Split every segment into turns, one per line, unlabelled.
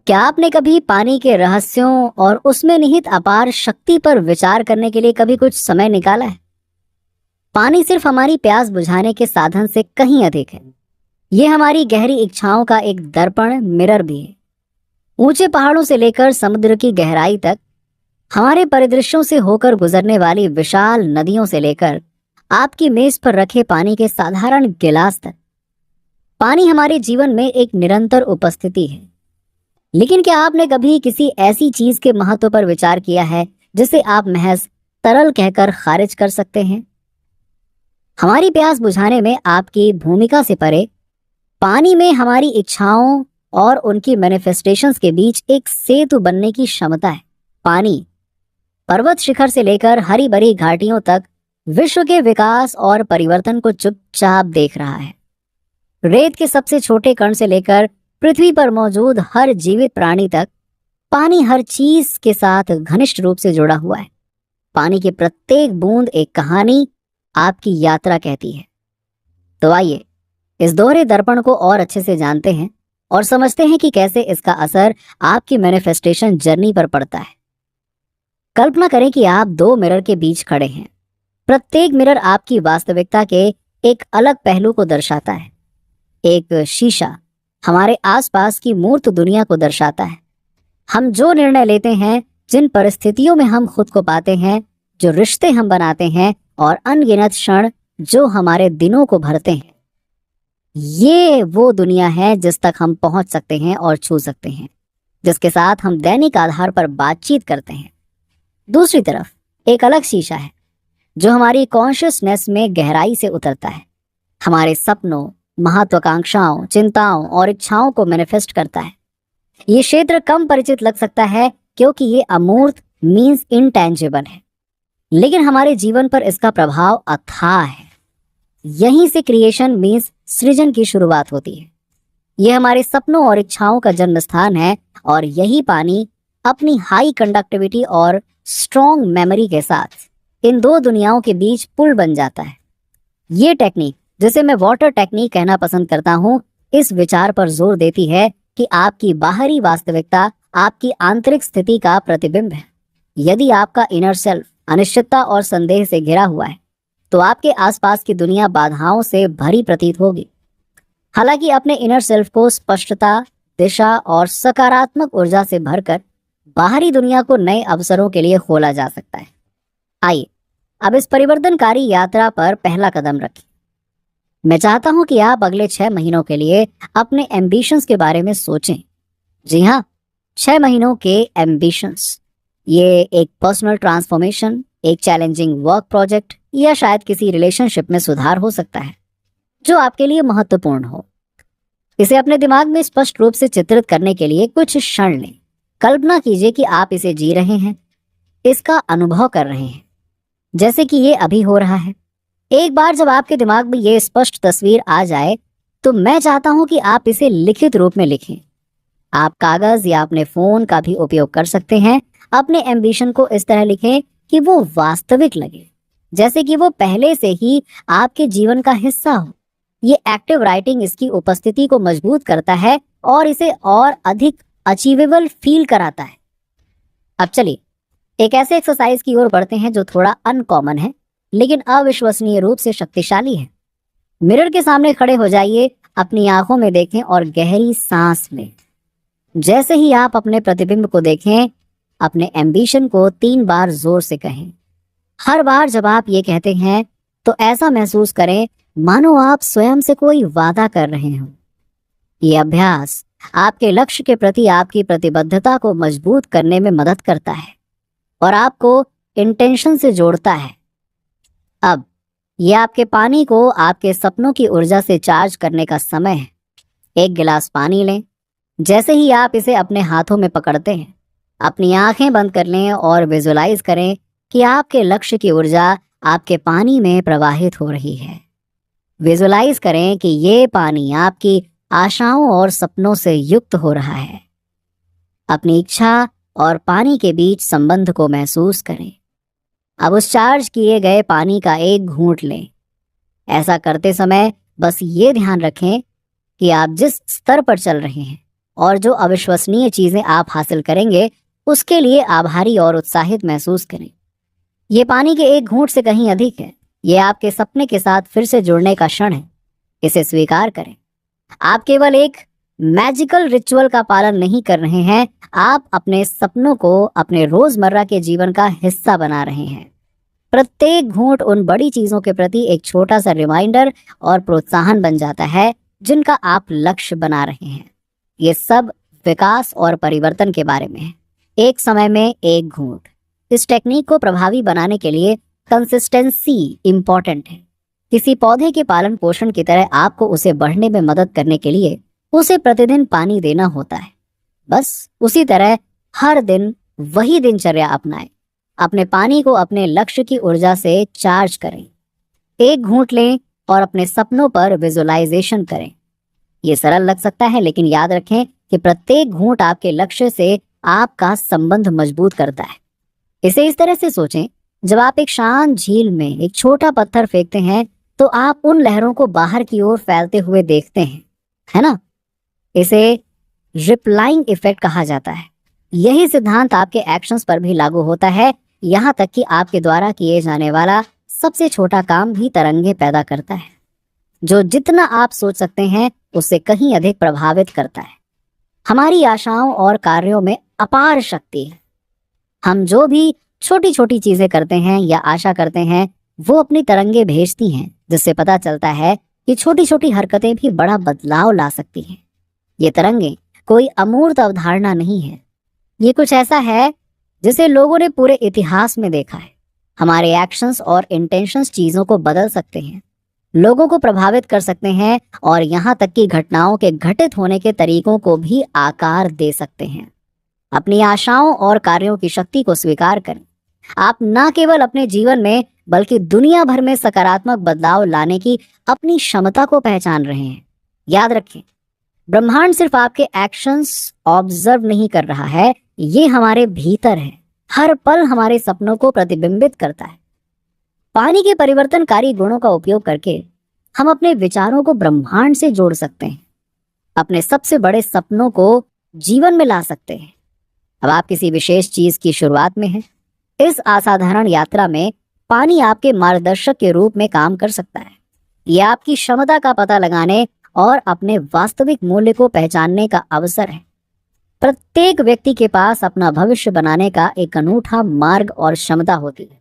क्या आपने कभी पानी के रहस्यों और उसमें निहित अपार शक्ति पर विचार करने के लिए कभी कुछ समय निकाला है? पानी सिर्फ हमारी प्यास बुझाने के साधन से कहीं अधिक है। ये हमारी गहरी इच्छाओं का एक दर्पण मिरर भी है। ऊंचे पहाड़ों से लेकर समुद्र की गहराई तक, हमारे परिदृश्यों से होकर गुजरने वाली विशाल नदियों से लेकर आपकी मेज पर रखे पानी के साधारण गिलास तक, पानी हमारे जीवन में एक निरंतर उपस्थिति है। लेकिन क्या आपने कभी किसी ऐसी चीज के महत्व पर विचार किया है जिसे आप महज तरल कहकर खारिज कर सकते हैं? हमारी प्यास बुझाने में आपकी भूमिका से परे, पानी में हमारी इच्छाओं और उनकी मैनिफेस्टेशंस के बीच एक सेतु बनने की क्षमता है। पानी पर्वत शिखर से लेकर हरी भरी घाटियों तक विश्व के विकास और परिवर्तन को चुपचाप देख रहा है। रेत के सबसे छोटे कण से लेकर पृथ्वी पर मौजूद हर जीवित प्राणी तक, पानी हर चीज के साथ घनिष्ठ रूप से जुड़ा हुआ है। पानी की प्रत्येक बूंद एक कहानी, आपकी यात्रा कहती है। तो आइए इस दोहरे दर्पण को और अच्छे से जानते हैं और समझते हैं कि कैसे इसका असर आपकी मैनिफेस्टेशन जर्नी पर पड़ता है। कल्पना करें कि आप दो मिरर के बीच खड़े हैं। प्रत्येक मिरर आपकी वास्तविकता के एक अलग पहलू को दर्शाता है। एक शीशा हमारे आसपास की मूर्त दुनिया को दर्शाता है। हम जो निर्णय लेते हैं, जिन परिस्थितियों में हम खुद को पाते हैं, जो रिश्ते हम बनाते हैं और अनगिनत क्षण जो हमारे दिनों को भरते हैं, ये वो दुनिया है जिस तक हम पहुंच सकते हैं और छू सकते हैं, जिसके साथ हम दैनिक आधार पर बातचीत करते हैं। दूसरी तरफ एक अलग शीशा है जो हमारी कॉन्शियसनेस में गहराई से उतरता है, हमारे सपनों, महत्वाकांक्षाओं, चिंताओं और इच्छाओं को मैनिफेस्ट करता है। ये क्षेत्र कम परिचित लग सकता है क्योंकि ये अमूर्त मीन्स इनटैंजिबल है, लेकिन हमारे जीवन पर इसका प्रभाव अथाह है। यहीं से क्रिएशन मीन्स सृजन की शुरुआत होती है। यह हमारे सपनों और इच्छाओं का जन्म स्थान है और यही पानी अपनी हाई कंडक्टिविटी और स्ट्रॉन्ग मेमोरी के साथ इन दो दुनियाओं के बीच पुल बन जाता है। ये टेक्निक, जिसे मैं वाटर टेक्निक कहना पसंद करता हूँ, इस विचार पर जोर देती है कि आपकी बाहरी वास्तविकता आपकी आंतरिक स्थिति का प्रतिबिंब है। यदि आपका इनर सेल्फ अनिश्चितता और संदेह से घिरा हुआ है, तो आपके आसपास की दुनिया बाधाओं से भरी प्रतीत होगी। हालांकि अपने इनर सेल्फ को स्पष्टता, दिशा और सकारात्मक ऊर्जा से भरकर बाहरी दुनिया को नए अवसरों के लिए खोला जा सकता है। आइए अब इस परिवर्तनकारी यात्रा पर पहला कदम रखें। मैं चाहता हूं कि आप अगले 6 महीनों के लिए अपने एम्बिशंस के बारे में सोचें। जी हाँ, 6 महीनों के एम्बिशंस। ये एक पर्सनल ट्रांसफॉर्मेशन, एक चैलेंजिंग वर्क प्रोजेक्ट या शायद किसी रिलेशनशिप में सुधार हो सकता है जो आपके लिए महत्वपूर्ण हो। इसे अपने दिमाग में स्पष्ट रूप से चित्रित करने के लिए कुछ क्षण लें। कल्पना कीजिए कि आप इसे जी रहे हैं, इसका अनुभव कर रहे हैं, जैसे कि ये अभी हो रहा है। एक बार जब आपके दिमाग में ये स्पष्ट तस्वीर आ जाए, तो मैं चाहता हूं कि आप इसे लिखित रूप में लिखें। आप कागज या अपने फोन का भी उपयोग कर सकते हैं। अपने एम्बिशन को इस तरह लिखें कि वो वास्तविक लगे, जैसे कि वो पहले से ही आपके जीवन का हिस्सा हो। ये एक्टिव राइटिंग इसकी उपस्थिति को मजबूत करता है और इसे और अधिक अचीवेबल फील कराता है। अब चलिए एक ऐसे एक्सरसाइज की ओर बढ़ते हैं जो थोड़ा अनकॉमन है लेकिन अविश्वसनीय रूप से शक्तिशाली है। मिरर के सामने खड़े हो जाइए, अपनी आंखों में देखें और गहरी सांस लें। जैसे ही आप अपने प्रतिबिंब को देखें, अपने एम्बिशन को 3 बार जोर से कहें। हर बार जब आप ये कहते हैं तो ऐसा महसूस करें मानो आप स्वयं से कोई वादा कर रहे हो। ये अभ्यास आपके लक्ष्य के प्रति आपकी प्रतिबद्धता को मजबूत करने में मदद करता है और आपको इंटेंशन से जोड़ता है। अब ये आपके पानी को आपके सपनों की ऊर्जा से चार्ज करने का समय है। एक गिलास पानी लें। जैसे ही आप इसे अपने हाथों में पकड़ते हैं, अपनी आंखें बंद कर लें और विजुलाइज करें कि आपके लक्ष्य की ऊर्जा आपके पानी में प्रवाहित हो रही है। विजुलाइज करें कि ये पानी आपकी आशाओं और सपनों से युक्त हो रहा है। अपनी इच्छा और पानी के बीच संबंध को महसूस करें। अब उस चार्ज किए गए पानी का एक घूंट लें। ऐसा करते समय बस ये ध्यान रखें कि आप जिस स्तर पर चल रहे हैं और जो अविश्वसनीय चीजें आप हासिल करेंगे उसके लिए आभारी और उत्साहित महसूस करें। ये पानी के एक घूंट से कहीं अधिक है। ये आपके सपने के साथ फिर से जुड़ने का क्षण है। इसे स्वीकार करें। आप केवल एक मैजिकल रिचुअल का पालन नहीं कर रहे हैं, आप अपने सपनों को अपने रोजमर्रा के जीवन का हिस्सा बना रहे हैं। प्रत्येक घूंट उन बड़ी चीजों के प्रति एक छोटा सा रिमाइंडर और प्रोत्साहन बन जाता है जिनका आप लक्ष्य बना रहे हैं। ये सब विकास और परिवर्तन के बारे में है। एक समय में एक घूंट। इस टेक्निक को प्रभावी बनाने के लिए कंसिस्टेंसी इंपॉर्टेंट है। किसी पौधे के पालन पोषण की तरह आपको उसे बढ़ने में मदद करने के लिए उसे प्रतिदिन पानी देना होता है। बस उसी तरह हर दिन वही दिनचर्या अपनाएं। अपने पानी को अपने लक्ष्य की ऊर्जा से चार्ज करें। एक घूंट लें और अपने सपनों पर विजुअलाइजेशन करें। ये सरल लग सकता है, लेकिन याद रखें कि प्रत्येक घूंट आपके लक्ष्य से आपका संबंध मजबूत करता है। इसे इस तरह से सोचें, जब आप एक शांत झील में एक छोटा पत्थर फेंकते हैं तो आप उन लहरों को बाहर की ओर फैलते हुए देखते हैं, है ना? इसे रिपलाइंग इफेक्ट कहा जाता है। यही सिद्धांत आपके एक्शंस पर भी लागू होता है, यहाँ तक कि आपके द्वारा किए जाने वाला सबसे छोटा काम भी तरंगे पैदा करता है, जो जितना आप सोच सकते हैं उससे कहीं अधिक प्रभावित करता है। हमारी आशाओं और कार्यों में अपार शक्ति है। हम जो भी छोटी छोटी चीजें करते हैं या आशा करते हैं वो अपनी तरंगे भेजती हैं, जिससे पता चलता है कि छोटी छोटी हरकतें भी बड़ा बदलाव ला सकती हैं। ये तरंगे कोई अमूर्त अवधारणा नहीं है। ये कुछ ऐसा है जिसे लोगों ने पूरे इतिहास में देखा है। हमारे एक्शंस और इंटेंशंस चीजों को बदल सकते हैं, लोगों को प्रभावित कर सकते हैं और यहाँ तक कि घटनाओं के घटित होने के तरीकों को भी आकार दे सकते हैं। अपनी आशाओं और कार्यों की शक्ति को स्वीकार करें। आप न केवल अपने जीवन में बल्कि दुनिया भर में सकारात्मक बदलाव लाने की अपनी क्षमता को पहचान रहे हैं। याद रखें, ब्रह्मांड सिर्फ आपके एक्शंस ऑब्जर्व नहीं कर रहा है, ये हमारे भीतर है। हर पल हमारे सपनों को प्रतिबिंबित करता है। पानी के परिवर्तनकारी गुणों का उपयोग करके हम अपने विचारों को ब्रह्मांड से जोड़ सकते हैं, अपने सबसे बड़े सपनों को जीवन में ला सकते हैं। अब आप किसी विशेष चीज की शुरुआत में हैं। इस असाधारण यात्रा में पानी आपके मार्गदर्शक के रूप में काम कर सकता है। यह आपकी क्षमता का पता लगाने और अपने वास्तविक मूल्य को पहचानने का अवसर है। प्रत्येक व्यक्ति के पास अपना भविष्य बनाने का एक अनूठा मार्ग और क्षमता होती है।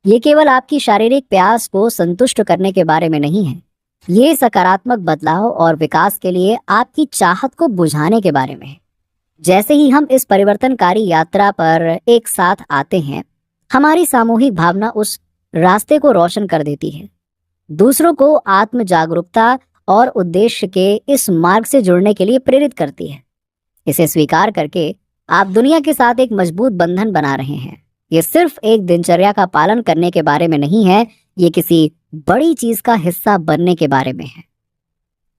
ये केवल आपकी शारीरिक प्यास को संतुष्ट करने के बारे में नहीं है, ये सकारात्मक बदलाव और विकास के लिए आपकी चाहत को बुझाने के बारे में है। जैसे ही हम इस परिवर्तनकारी यात्रा पर एक साथ आते हैं, हमारी सामूहिक भावना उस रास्ते को रोशन कर देती है, दूसरों को आत्म जागरूकता और उद्देश्य के इस मार्ग से जुड़ने के लिए प्रेरित करती है। इसे स्वीकार करके आप दुनिया के साथ एक मजबूत बंधन बना रहे हैं। ये सिर्फ एक दिनचर्या का पालन करने के बारे में नहीं है, ये किसी बड़ी चीज का हिस्सा बनने के बारे में है।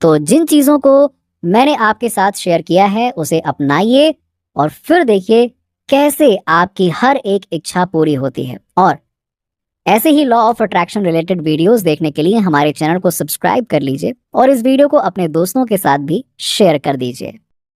तो जिन चीजों को मैंने आपके साथ शेयर किया है उसे अपनाइए और फिर देखिए कैसे आपकी हर एक इच्छा पूरी होती है। और ऐसे ही law of attraction related videos देखने के लिए हमारे चैनल को सब्सक्राइब कर लीजिए और इस वीडियो को अपने दोस्तों के साथ भी शेयर कर दीजिए।